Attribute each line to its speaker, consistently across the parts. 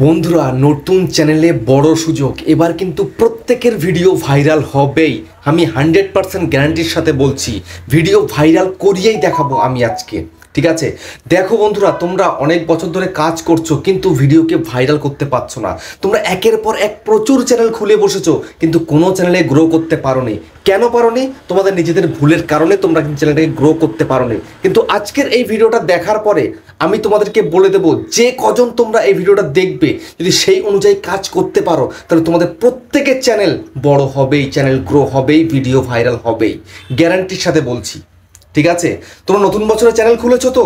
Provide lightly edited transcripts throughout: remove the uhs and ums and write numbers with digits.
Speaker 1: বন্ধুরা নতুন চ্যানেলে বড় সুযোগ। এবার কিন্তু প্রত্যেকের ভিডিও ভাইরাল হবেই। আমি 100% গ্যারান্টির সাথে বলছি, ভিডিও ভাইরাল করিয়েই দেখাবো আমি আজকে। ঠিক আছে, দেখো বন্ধুরা, তোমরা অনেক বছর ধরে কাজ করছো কিন্তু ভিডিওকে ভাইরাল করতে পারছো না। তোমরা একের পর এক প্রচুর চ্যানেল খুলে বসেছো কিন্তু কোনো চ্যানেলে গ্রো করতে পারোনি। কেন পারোনি? তোমাদের নিজেদের ভুলের কারণে তোমরা কিন্তু চ্যানেলটাকে গ্রো করতে পারোনি। কিন্তু আজকের এই ভিডিওটা দেখার পরে আমি তোমাদেরকে বলে দেবো, যে কজন তোমরা এই ভিডিওটা দেখবে যদি সেই অনুযায়ী কাজ করতে পারো তাহলে তোমাদের প্রত্যেকের চ্যানেল বড় হবেই, চ্যানেল গ্রো হবেই, ভিডিও ভাইরাল হবেই, গ্যারান্টির সাথে বলছি। ঠিক আছে, তোমরা নতুন বছরে চ্যানেল খুলেছো তো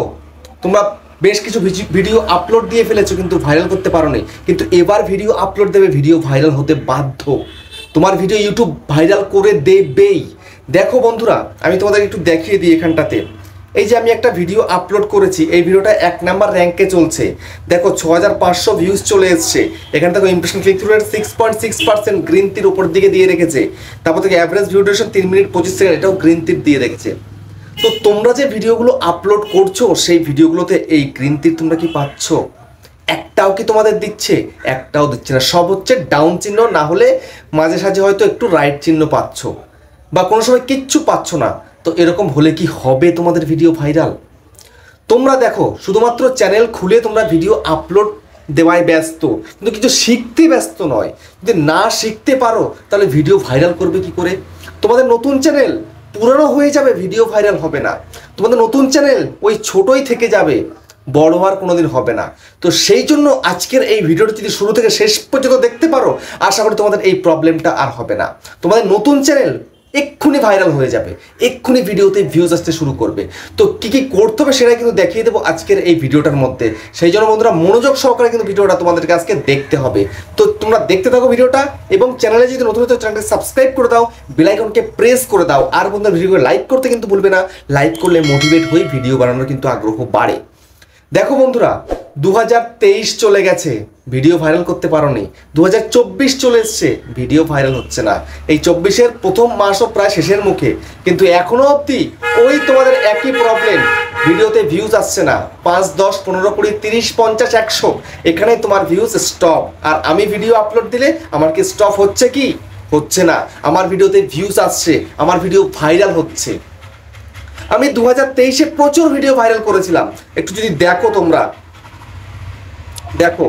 Speaker 1: তোমরা বেশ কিছু ভিডিও আপলোড দিয়ে ফেলেছো কিন্তু ভাইরাল করতে পারোনি। কিন্তু এবার ভিডিও আপলোড দেবে, ভিডিও ভাইরাল হতে বাধ্য। তোমার ভিডিও ইউটিউব ভাইরাল করে দেবেই। দেখো বন্ধুরা, আমি তোমাদের একটু দেখিয়ে দিই এখানটাতে। এই যে আমি একটা ভিডিও আপলোড করেছি, এই ভিডিওটা 1 নাম্বার র্যাঙ্কে চলছে। দেখো 6500 ভিউজ চলে এসছে। এখানে দেখো impression click through rate 6.6%, green তীর উপর দিকে দিয়ে রেখেছে। তারপর থেকে average video duration 3 minute 25 second, এটাও গ্রিন তীর দিয়ে রেখেছে। তো তোমরা যে ভিডিওগুলো আপলোড করছো সেই ভিডিওগুলোতে এই গ্রিন তীর তোমরা কি পাচ্ছ? একটাও কি তোমাদের দিচ্ছে? একটাও দিচ্ছে না। সব হচ্ছে ডাউন চিহ্ন, না হলে মাঝে সাঝে হয়তো একটু রাইট চিহ্ন পাচ্ছ, বা কোনো সময় কিচ্ছু পাচ্ছ না। তো এরকম হলে কি হবে তোমাদের ভিডিও ভাইরাল? তোমরা দেখো শুধুমাত্র চ্যানেল খুলে তোমরা ভিডিও আপলোড দেওয়ায় ব্যস্ত, কিন্তু কিছু শিখতে ব্যস্ত নয়। যদি না শিখতে পারো তাহলে ভিডিও ভাইরাল করবে কি করে? তোমাদের নতুন চ্যানেল পুরনো হয়ে যাবে, ভিডিও ভাইরাল হবে না। তোমাদের নতুন চ্যানেল ওই ছোটই থেকে যাবে, বড় হওয়ার কোনোদিন হবে না। তো সেই জন্য আজকের এই ভিডিওটা যদি শুরু থেকে শেষ পর্যন্ত দেখতে পারো, আশা করি তোমাদের এই প্রবলেমটা আর হবে না। তোমাদের নতুন চ্যানেল এক্ষুনি ভাইরাল হয়ে যাবে, এক্ষুনি ভিডিওতে ভিউজ আসতে শুরু করবে। তো কি কি করতে হবে সেটা কিন্তু দেখিয়ে দেবো আজকের এই ভিডিওটার মধ্যে। সেই জন্য বন্ধুরা মনোযোগ সহকারে কিন্তু ভিডিওটা তোমাদেরকে আজকে দেখতে হবে। তো তোমরা দেখতে থাকো ভিডিওটা, এবং চ্যানেলে যদি নতুন হতো চ্যানেলকে সাবস্ক্রাইব করে দাও, বেল আইকনকে প্রেস করে দাও। আর বন্ধুরা ভিডিওকে লাইক করতে কিন্তু ভুলবে না, লাইক করলে মোটিভেট হয়ে ভিডিও বানানোর কিন্তু আগ্রহ বাড়ে। দেখো বন্ধুরা, 2023 চলে গেছে, ভিডিও ভাইরাল করতে পারোনি। 2024 চলে এসছে, ভিডিও ভাইরাল হচ্ছে না। এই 24-এর প্রথম মাসও প্রায় শেষের মুখে, কিন্তু এখনো অবধি ওই তোমাদের একই প্রবলেম, ভিডিওতে ভিউজ আসছে না। 5, 10, 15, 20, 30, 50, 100 এখানে তোমার ভিউজ স্টপ। আর আমি ভিডিও আপলোড দিলে আমার কি স্টপ হচ্ছে? কি হচ্ছে না। আমার ভিডিওতে ভিউজ আসছে, আমার ভিডিও ভাইরাল হচ্ছে। আমি 2023-এ প্রচুর ভিডিও ভাইরাল করেছিলাম। একটু যদি দেখো, তোমরা দেখো,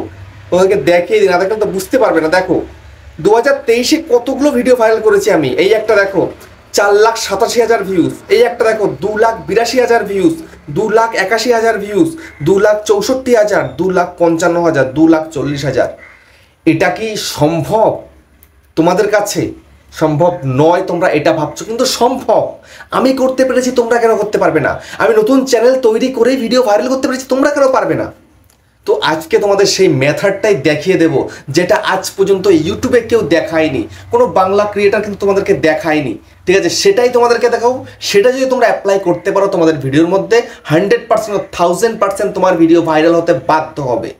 Speaker 1: তোমাদেরকে দেখিয়ে দিই, না দেখলে তো বুঝতে পারবে না। দেখো 2023-এ কতগুলো ভিডিও ভাইরাল করেছি আমি। এই একটা দেখো 4,87,000 ভিউজ। এই একটা দেখো 2,82,000 ভিউজ, 2,81,000 ভিউজ, 2,64,000, 2,55,000, 2,40,000। এটা কি সম্ভব তোমাদের কাছে? সম্ভব নয়, তোমরা এটা ভাবছো, কিন্তু সম্ভব। আমি করতে পেরেছি, তোমরা কেন করতে পারবে না? আমি নতুন চ্যানেল তৈরি করে ভিডিও ভাইরাল করতে পেরেছি, তোমরা কেন পারবে না? তো আজকে তোমাদের সেই মেথডটাই দেখিয়ে দেব, যেটা আজ পর্যন্ত ইউটিউবে কেউ দেখায়নি, কোনো বাংলা ক্রিয়েটার কিন্তু তোমাদেরকে দেখায়নি। ঠিক আছে, সেটাই তোমাদেরকে দেখাবো। সেটা যদি তোমরা অ্যাপ্লাই করতে পারো তোমাদের ভিডিওর মধ্যে, 100% 1000% তোমার ভিডিও ভাইরাল হতে বাধ্য হবে।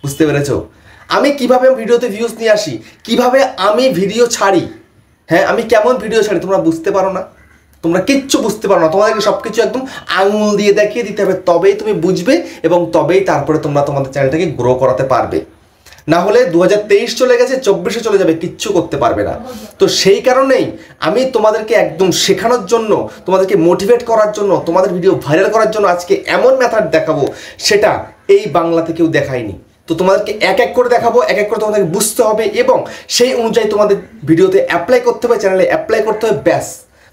Speaker 1: বুঝতে পেরেছো? আমি কিভাবে ভিডিওতে ভিউজ নিয়ে আসি, কিভাবে আমি ভিডিও ছাড়ি, হ্যাঁ আমি কেমন ভিডিও ছাড়ি, তোমরা বুঝতে পারো না। তোমরা কিচ্ছু বুঝতে পারো না। তোমাদেরকে সব কিছু একদম আঙুল দিয়ে দেখিয়ে দিতে হবে, তবেই তুমি বুঝবে, এবং তবেই তারপরে তোমরা তোমাদের চ্যানেলটাকে গ্রো করাতে পারবে। না হলে 2023 চলে গেছে, 24-এ চলে যাবে, কিচ্ছু করতে পারবে না। তো সেই কারণেই আমি তোমাদেরকে একদম শেখানোর জন্য, তোমাদেরকে মোটিভেট করার জন্য, তোমাদের ভিডিও ভাইরাল করার জন্য আজকে এমন মেথড দেখাবো, সেটা এই বাংলাতে কেউ দেখায়নি। তো তোমাদেরকে এক এক করে দেখাবো, এক এক করে তোমাদেরকে বুঝতে হবে, এবং সেই অনুযায়ী তোমাদের ভিডিওতে অ্যাপ্লাই করতে হবে, চ্যানেলে অ্যাপ্লাই করতে হবে। ব্যাস,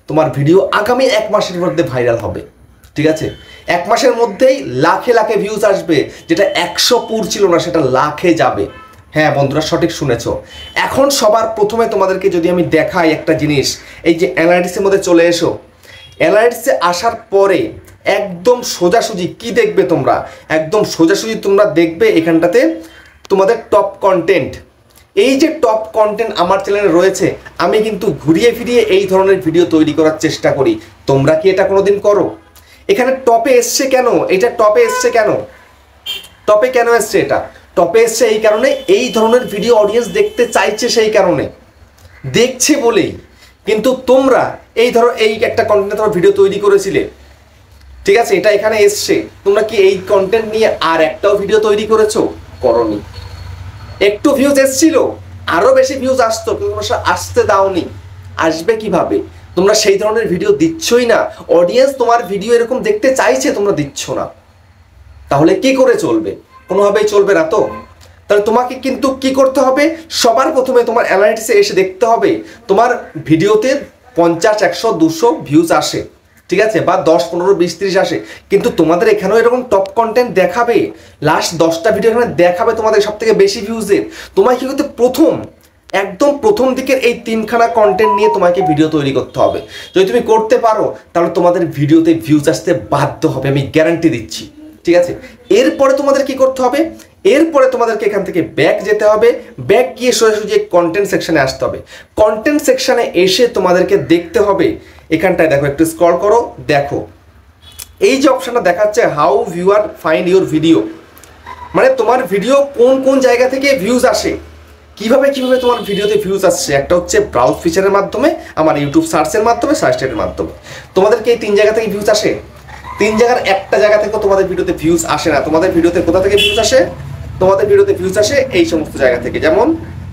Speaker 1: তোমার ভিডিও আগামী 1 মাসের মধ্যে ভাইরাল হবে। ঠিক আছে, 1 মাসের মধ্যেই লাখে লাখে ভিউজ আসবে। যেটা 100 পুর ছিল না, সেটা লাখে যাবে। হ্যাঁ বন্ধুরা, সঠিক শুনেছো। এখন সবার প্রথমে তোমাদেরকে যদি আমি দেখাই একটা জিনিস, এই যে অ্যানালিটিক্সের মধ্যে চলে এসো। অ্যানালিটিক্সে আসার পরে একদম সোজাসুজি কি দেখবে তোমরা? একদম সোজাসুজি তোমরা দেখবে এখানটাতে তোমাদের টপ কন্টেন্ট। এই যে টপ কন্টেন্ট আমার চ্যানেলে রয়েছে, আমি কিন্তু ঘুরিয়ে ফিরিয়ে এই ধরনের ভিডিও তৈরি করার চেষ্টা করি। তোমরা কি এটা কোনোদিন করো? এখানে টপে এসছে কেন? এটা টপে এসছে কেন? টপে কেন এসছে? এটা টপে এসছে এই কারণে, এই ধরনের ভিডিও অডিয়েন্স দেখতে চাইছে, সেই কারণে দেখছে বলেই। কিন্তু তোমরা এই ধরো এই একটা কন্টেন্ট তোমরা ভিডিও তৈরি করেছিলে, ঠিক আছে, এটা এখানে এসছে, তোমরা কি এই কন্টেন্ট নিয়ে আর একটাও ভিডিও তৈরি করেছো? করনি। একটু ভিউজ এসেছিল, আরো বেশি ভিউজ আসতো, কিন্তু তোমরা আসতে দাওনি। আসবে কিভাবে? তোমরা সেই ধরনের ভিডিও দিচ্ছই না। অডিয়েন্স তোমার ভিডিও এরকম দেখতে চাইছে, তোমরা দিচ্ছ না। তাহলে কি করে চলবে? কোনোভাবেই চলবে না তো। তাহলে তোমাকে কিন্তু কি করতে হবে, সবার প্রথমে তোমার অ্যানালিটিক্সে এসে দেখতে হবে তোমার ভিডিওতে 50, 100, 200 ভিউজ আসে, ঠিক আছে, বা 10, 15, 20, 30 আসে, কিন্তু তোমাদের এখানেও এরকম টপ কন্টেন্ট দেখাবে, লাস্ট 10টা ভিডিও এখানে দেখাবে তোমাদের সব থেকে বেশি ভিউজের। তোমাকে কি করতে, একদম প্রথম দিকের এই 3খানা কন্টেন্ট নিয়ে তোমাকে ভিডিও তৈরি করতে হবে। যদি তুমি করতে পারো তাহলে তোমাদের ভিডিওতে ভিউজ আসতে বাধ্য হবে, আমি গ্যারান্টি দিচ্ছি, ঠিক আছে। এরপরে তোমাদের কি করতে হবে, এরপরে তোমাদেরকে এখান থেকে ব্যাক যেতে হবে, ব্যাক গিয়ে সোজাসুজি কন্টেন্ট সেকশনে আসতে হবে। কন্টেন্ট সেকশনে এসে তোমাদেরকে দেখতে হবে, এখানটায় দেখো, একটু স্ক্রল করো, দেখো এই যে অপশনটা দেখাচ্ছে how viewer find your video, মানে তোমার ভিডিও কোন কোন জায়গা থেকে ভিউজ আসে, কিভাবে তোমার ভিডিওতে ভিউজ আসছে। একটা হচ্ছে ব্রাউজ ফিচারের মাধ্যমে, আমার ইউটিউব সার্চের মাধ্যমে, সার্চ এর মাধ্যমে। তোমাদেরকে এই 3 জায়গা থেকে ভিউজ আসে। 3 জায়গার একটা জায়গা থেকে তোমাদের ভিডিওতে ভিউজ আসে না। তোমাদের ভিডিওতে কোথা থেকে ভিউজ আসে? তোমাদের ভিডিওতে ভিউজ আসে এই সমস্ত জায়গা থেকে, যেমন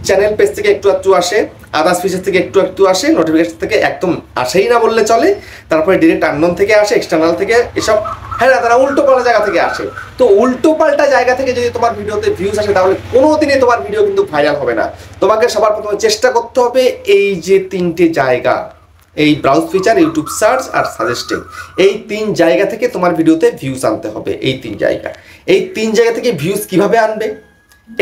Speaker 1: চ্যানেল পেজ থেকে একটু একটু আসে, আদার্স ফিচার থেকে একটু একটু আসে, নোটিফিকেশন থেকে একদম আসেই না বললে চলে, তারপরে ডিরেক্ট আননোন থেকে আসে, এক্সটার্নাল থেকে, এসব হ্যাঁ না, তারা উল্টো পাল্টা জায়গা থেকে আসে। তো উল্টো পাল্টা জায়গা থেকে যদি তোমার ভিডিওতে ভিউজ আসে তাহলে কোনোদিনই তোমার ভিডিও কিন্তু ভাইরাল হবে না। তোমাকে সবার প্রথমে চেষ্টা করতে হবে এই যে 3টে জায়গা, এই ব্রাউজ ফিচার, ইউটিউব সার্চ আর সাজেস্টিং, এই 3 জায়গা থেকে তোমার ভিডিওতে ভিউজ আনতে হবে। এই 3 জায়গা, এই 3 জায়গা থেকে ভিউজ কিভাবে আনবে?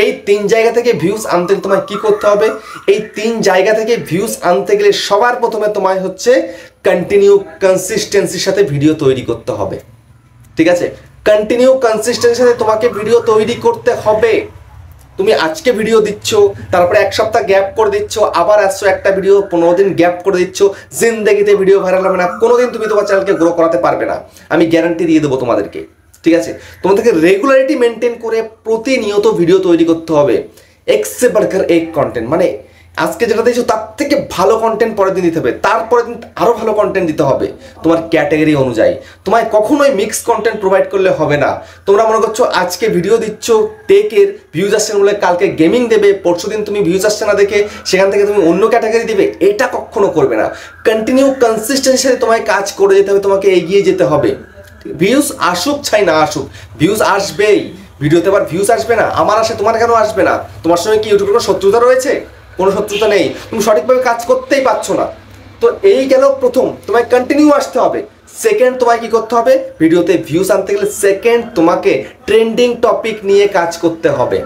Speaker 1: এই 3 জায়গা থেকে ভিউজ আনতে তোমায় কি করতে হবে? এই 3 জায়গা থেকে ভিউজ আনতে গেলে সবার প্রথমে তোমায় হচ্ছে কন্টিনিউ কনসিস্টেন্সির সাথে ভিডিও তৈরি করতে হবে, ঠিক আছে। কন্টিনিউ কনসিস্টেন্সির সাথে তোমাকে ভিডিও তৈরি করতে হবে। তুমি আজকে ভিডিও দিচ্ছ, তারপরে 1 সপ্তাহ গ্যাপ করে দিচ্ছ, আবার আসছো একটা ভিডিও, 15 দিন গ্যাপ করে দিচ্ছ, জিন্দেগিতে ভিডিও ভাইরাল হবে না, কোনোদিন তুমি তোমার চ্যানেলকে গ্রো করাতে পারবে না, আমি গ্যারান্টি দিয়ে দেবো তোমাদেরকে, ঠিক আছে। তোমাদেরকে রেগুলারিটি মেনটেন করে প্রতিনিয়ত ভিডিও তৈরি করতে হবে। এক সে বাড়কর এক কন্টেন্ট, মানে আজকে যেটা দিয়েছো তার থেকে ভালো কন্টেন্ট পরের দিন দিতে হবে, তারপরে দিন আরও ভালো কন্টেন্ট দিতে হবে তোমার ক্যাটাগরি অনুযায়ী। তোমায় কখনোই মিক্স কন্টেন্ট প্রোভাইড করলে হবে না। তোমরা মনে করছো আজকে ভিডিও দিচ্ছ টেকের, ভিউজ আসছে না বলে কালকে গেমিং দেবে, পরশু দিন তুমি ভিউজ আসছে না দেখে সেখান থেকে তুমি অন্য ক্যাটাগরি দিবে, এটা কখনো করবে না। কন্টিনিউ কনসিস্টেন্সির সাথে তোমায় কাজ করে যেতে হবে, তোমাকে এগিয়ে যেতে হবে। ভিউজ আসুক চাই না আসুক, ভিউজ আসবেই। ভিডিওতে আবার ভিউজ আসবে না, আমার আসে, তোমার কেন আসবে না? তোমার সঙ্গে কি ইউটিউবের কোনো শত্রুতা রয়েছে? কোনো শত্রুতা নেই, তুমি সঠিকভাবে কাজ করতেই পারছো না। তো এই গেল প্রথম, তোমায় কন্টিনিউ আসতে হবে। সেকেন্ড, তোমায় কি করতে হবে? ভিডিওতে ভিউজ আনতে গেলে সেকেন্ড তোমাকে ট্রেন্ডিং টপিক নিয়ে কাজ করতে হবে।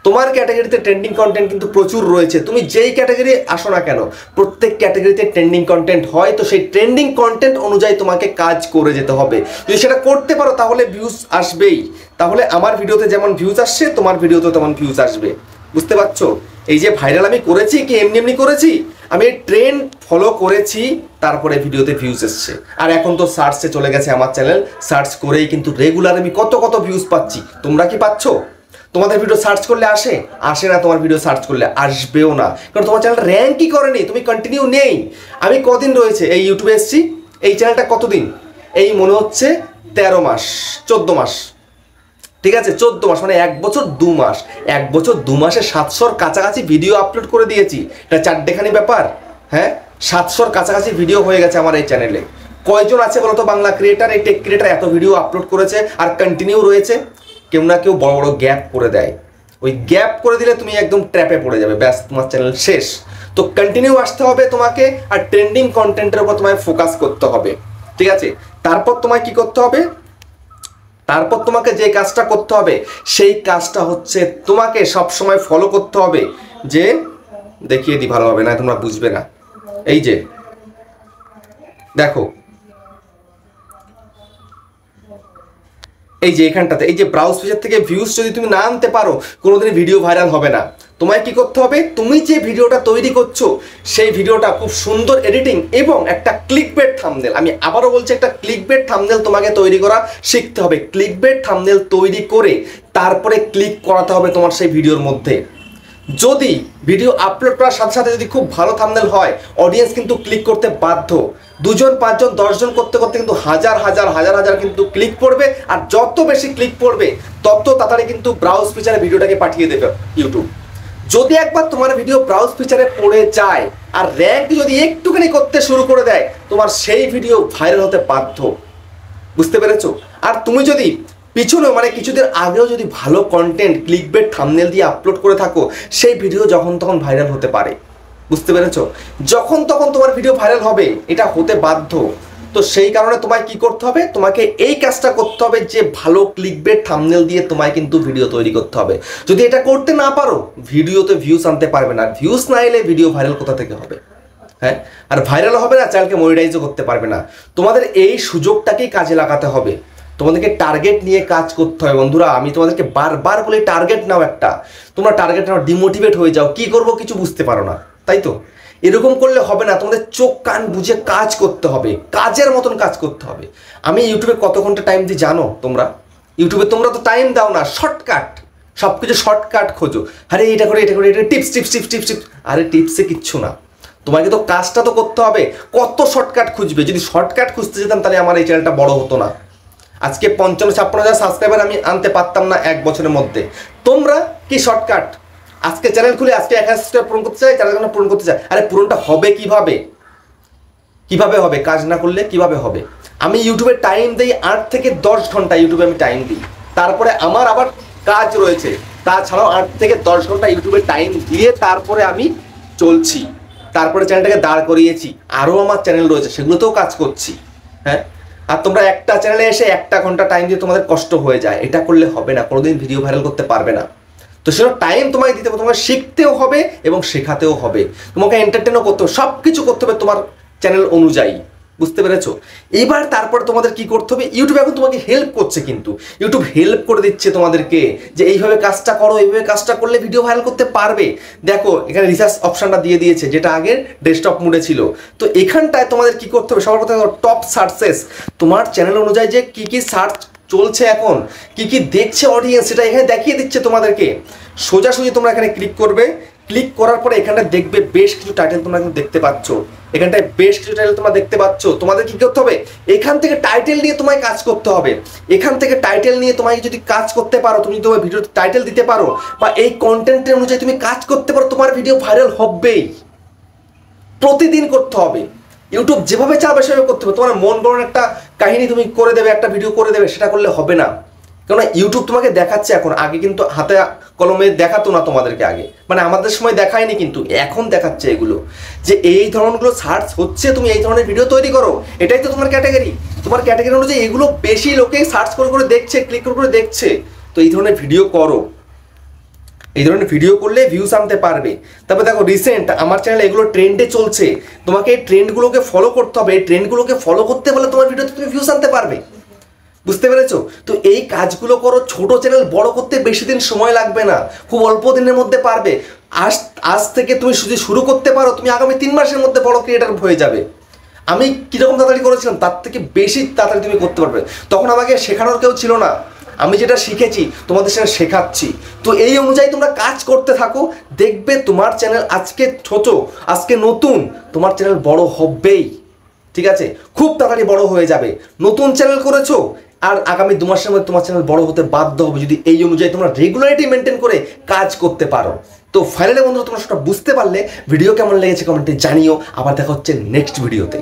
Speaker 1: তোমার ক্যাটাগরিতে ট্রেন্ডিং কন্টেন্ট কিন্তু প্রচুর রয়েছে, তুমি যেই ক্যাটাগরি আসো না কেন প্রত্যেক ক্যাটাগরিতে ট্রেন্ডিং কন্টেন্ট হয়, তো সেই ট্রেন্ডিং কন্টেন্ট অনুযায়ী তোমাকে কাজ করে যেতে হবে। যদি সেটা করতে পারো তাহলে ভিউজ আসবেই। তাহলে আমার ভিডিওতে যেমন ভিউজ আসছে তোমার ভিডিওতেও তেমন ভিউজ আসবে, বুঝতে পারছো? এই যে ভাইরাল আমি করেছি কি এমনি এমনি করেছি, আমি ট্রেন্ড ফলো করেছি, তারপরে ভিডিওতে ভিউজ এসছে। আর এখন তো সার্চে চলে গেছে আমার চ্যানেল, সার্চ করেই কিন্তু রেগুলার আমি কত কত ভিউজ পাচ্ছি। তোমরা কি পাচ্ছ? তোমাদের ভিডিও সার্চ করলে আসে? আসে না, তোমার ভিডিও সার্চ করলে আসবেও না, কারণ তোমার চ্যানেল র্যাঙ্কই করেনি, তুমি কন্টিনিউ নেই। আমি কদিন রয়েছে এই ইউটিউবে এসেছি, এই চ্যানেলটা কতদিন, এই মনে হচ্ছে 13 মাস 14 মাস, ঠিক আছে, 14 মাস, মানে 1 বছর 2 মাস। 1 বছর 2 মাসে 700-র কাছাকাছি ভিডিও আপলোড করে দিয়েছি। এটা চারটেখানি ব্যাপার, হ্যাঁ, 700-র কাছাকাছি ভিডিও হয়ে গেছে আমার এই চ্যানেলে। কয়জন আছে বলতো বাংলা ক্রিয়েটার, এই টেক ক্রিয়েটার এত ভিডিও আপলোড করেছে আর কন্টিনিউ রয়েছে? কেউ না কেউ বড় বড় গ্যাপ করে দেয়, ওই গ্যাপ করে দিলে তুমি একদম ট্র্যাপে পড়ে যাবে, ব্যাস তোমার চ্যানেল শেষ। তো কন্টিনিউ আসতে হবে তোমাকে, আর ট্রেন্ডিং কন্টেন্টের উপর তোমায় ফোকাস করতে হবে, ঠিক আছে। তারপর তোমায় কি করতে হবে? তারপর তোমাকে যে কাজটা করতে হবে সেই কাজটা হচ্ছে তোমাকে সবসময় ফলো করতে হবে। যে দেখিয়ে দিই, ভালো হবে না, তোমরা বুঝবে না। এই যে দেখো, এই যে এখানটাতে এই যে ব্রাউজ ফিচার থেকে ভিউজ যদি তুমি না আনতে পারো কোনোদিন ভিডিও ভাইরাল হবে না। তোমায় কি করতে হবে? তুমি যে ভিডিওটা তৈরি করছো সেই ভিডিওটা খুব সুন্দর এডিটিং এবং একটা ক্লিকবেট থাম্বনেল, আমি আবারও বলছি একটা ক্লিকবেট থাম্বনেল তোমাকে তৈরি করা শিখতে হবে। ক্লিকবেট থাম্বনেল তৈরি করে তারপরে ক্লিক করাতে হবে তোমার সেই ভিডিওর মধ্যে। যদি ভিডিও আপলোড করার সাথে সাথে যদি খুব ভালো থাম্বনেল হয়, অডিয়েন্স কিন্তু ক্লিক করতে বাধ্য। 2 জন 5 জন 10 জন করতে করতে কিন্তু হাজার হাজার কিন্তু ক্লিক পড়বে, আর যত বেশি ক্লিক পড়বে তত তাড়াতাড়ি কিন্তু ব্রাউজ ফিচারে ভিডিওটাকে পাঠিয়ে দেবে ইউটিউব। যদি একবার তোমার ভিডিও ব্রাউজ ফিচারে পড়ে যায় আর র্যাঙ্ক যদি একটুখানি করতে শুরু করে দেয়, তোমার সেই ভিডিও ভাইরাল হতে বাধ্য। বুঝতে পেরেছো? আর তুমি যদি পিছনেও মানে কিছুদিন আগেও যদি ভালো কন্টেন্ট ক্লিকবেট থাম্বনেল দিয়ে আপলোড করে থাকো, সেই ভিডিও যখন তখন ভাইরাল হতে পারে। বুঝতে পেরেছো? যখন তখন তোমার ভিডিও ভাইরাল হবে, এটা হতে বাধ্য। তো সেই কারণে তোমায় কি করতে হবে, তোমাকে এই কাজটা করতে হবে যে ভালো ক্লিকবেট থাম্বনেল দিয়ে তোমায় কিন্তু ভিডিও তৈরি করতে হবে। যদি এটা করতে না পারো, ভিডিওতে ভিউজ আনতে পারবে না। ভিউজ না এলে ভিডিও ভাইরাল কোথা থেকে হবে? হ্যাঁ, আর ভাইরাল হবে না, চ্যানেলকে মনিটাইজও করতে পারবে না। তোমাদের এই সুযোগটাকেই কাজে লাগাতে হবে। তোমাদেরকে টার্গেট নিয়ে কাজ করতে হবে বন্ধুরা। আমি তোমাদেরকে বারবার বলি টার্গেট নাও একটা। তোমরা টার্গেট নাও, ডিমোটিভেট হয়ে যাও, কি করব কিছু বুঝতে পারো না, তাই তো? এরকম করলে হবে না। তোমাদের চোখ কান বুঝে কাজ করতে হবে, কাজের মতন কাজ করতে হবে। আমি ইউটিউবে কত ঘন্টা টাইম দিই জানো তোমরা? ইউটিউবে তোমরা তো টাইম দাও না, শর্টকাট, সব কিছু শর্টকাট খোঁজো। আরে এটা করে এটা করে, এটা tips tips tips tips tips. আরে টিপসে কিচ্ছু না, তোমাকে তো কাজটা তো করতে হবে। কত শর্টকাট খুঁজবে? যদি শর্টকাট খুঁজতে যেতাম তাহলে আমার এই চ্যানেলটা বড় হতো না। আজকে 55-56 হাজার সাবস্ক্রাইবার আমি আনতে পারতাম না এক বছরের মধ্যে। তোমরা কি শর্টকাট? আজকে চ্যানেল খুলে আজকে 1000 সাবস্ক্রাইব পূরণ করতে চাই, 4000 পূরণ করতে চাই। আরে পূরণটা হবে কিভাবে? কিভাবে হবে? কাজ না করলে কিভাবে হবে? আমি ইউটিউবে টাইম দিই 8 থেকে 10 ঘন্টা ইউটিউবে আমি টাইম দিই। তারপরে আমার আবার কাজ রয়েছে, তাছাড়াও 8 থেকে 10 ঘন্টা ইউটিউবে টাইম দিয়ে তারপরে আমি চলছি। তারপরে চ্যানেলটাকে দাঁড় করিয়েছি, আরও আমার চ্যানেল রয়েছে, সেগুলোতেও কাজ করছি। হ্যাঁ, আর তোমরা একটা চ্যানেলে এসে 1 ঘন্টা টাইম দিয়ে তোমাদের কষ্ট হয়ে যায়। এটা করলে হবে না, কোনোদিন ভিডিও ভাইরাল করতে পারবে না। তো সেটা টাইম তোমাকে দিতে হবে, তোমাকে শিখতেও হবে এবং শেখাতেও হবে, তোমাকে এন্টারটেনও করতে হবে, সব কিছু করতে হবে তোমার চ্যানেল অনুযায়ী। বুঝতে পেরেছো? এবার তারপর তোমাদের কি করতে হবে, ইউটিউব এখন তোমাকে হেল্প করছে, কিন্তু ইউটিউব হেল্প করে দিচ্ছে তোমাদেরকে যে এইভাবে কাজটা করো, এইভাবে কাজটা করলে ভিডিও ভাইরাল করতে পারবে। দেখো এখানে রিসার্চ অপশনটা দিয়ে দিয়েছে, যেটা আগে ডেস্কটপ মোডে ছিল। তো এখানটায় তোমাদের কি করতে হবে, সবার কথা টপ সার্চেস, তোমার চ্যানেল অনুযায়ী যে কি কি সার্চ চলছে এখন, কি কি দেখছে অডিয়েন্স, সেটা এখানে দেখিয়ে দিচ্ছে তোমাদেরকে। সোজাসুজি তোমরা এখানে ক্লিক করবে, ক্লিক করার পরে এখানটা দেখবে বেশ কিছু টাইটেল তোমরা কিন্তু দেখতে পাচ্ছ। এখানটায় বেশ কিছু টাইটেল তোমরা দেখতে পাচ্ছ। তোমাদের কি করতে হবে, এখান থেকে টাইটেল নিয়ে তোমায় কাজ করতে হবে। এখান থেকে টাইটেল নিয়ে তোমায় যদি কাজ করতে পারো, তুমি যদি তোমার ভিডিওতে টাইটেল দিতে পারো বা এই কন্টেন্টের অনুযায়ী তুমি কাজ করতে পারো, তোমার ভিডিও ভাইরাল হবেই। প্রতিদিন করতে হবে। ইউটিউব যেভাবে চাবে সেভাবে করতে হবে। তোমার মন গড়ন একটা কাহিনী তুমি করে দেবে, একটা ভিডিও করে দেবে, সেটা করলে হবে না। কেননা ইউটিউব তোমাকে দেখাচ্ছে এখন, আগে কিন্তু হাতে কলমে দেখাতো না তোমাদেরকে। আগে মানে আমাদের সময় দেখায়নি, কিন্তু এখন দেখাচ্ছে এগুলো, যে এই ধরনগুলো সার্চ হচ্ছে, তুমি এই ধরনের ভিডিও তৈরি করো। এটাই তো তোমার ক্যাটাগরি। তোমার ক্যাটাগরি অনুযায়ী এগুলো বেশি লোকে সার্চ করে করে দেখছে, ক্লিক করে করে দেখছে। তো এই ধরনের ভিডিও করো, এই ধরনের ভিডিও করলে ভিউজ আনতে পারবে। তারপরে দেখো রিসেন্ট আমার চ্যানেলে এগুলো ট্রেন্ডে চলছে, তোমাকে এই ট্রেন্ডগুলোকে ফলো করতে হবে। এই ট্রেন্ডগুলোকে ফলো করতে বলে তোমার ভিডিওতে তুমি ভিউজ আনতে পারবে। বুঝতে পেরেছো? তো এই কাজগুলো করো। ছোট চ্যানেল বড় করতে বেশি দিন সময় লাগবে না, খুব অল্প দিনের মধ্যে পারবে। আজ থেকে তুমি যদি শুরু করতে পারো, তুমি আগামী 3 মাসের মধ্যে বড় ক্রিয়েটার হয়ে যাবে। আমি কীরকম তাড়াতাড়ি করেছিলাম, তার থেকে বেশি তাড়াতাড়ি তুমি করতে পারবে। তখন আমাকে শেখানোর কেউ ছিল না, আমি যেটা শিখেছি তোমাদের সাথে শেখাচ্ছি। তো এই অনুযায়ী তোমরা কাজ করতে থাকো, দেখবে তোমার চ্যানেল আজকে ছোট, আজকে নতুন, তোমার চ্যানেল বড় হবেই। ঠিক আছে? খুব তাড়াতাড়ি বড় হয়ে যাবে। নতুন চ্যানেল করেছো, আর আগামী 2 মাসের মধ্যে তোমার চ্যানেল বড় হতে বাধ্য হবে, যদি এই অনুযায়ী তোমরা রেগুলারিটি মেনটেন করে কাজ করতে পারো। তো ফাইনালি বন্ধুরা, তোমরা সেটা বুঝতে পারলে। ভিডিও কেমন লেগেছে কমেন্টে জানিও। আবার দেখা হচ্ছে নেক্সট ভিডিওতে।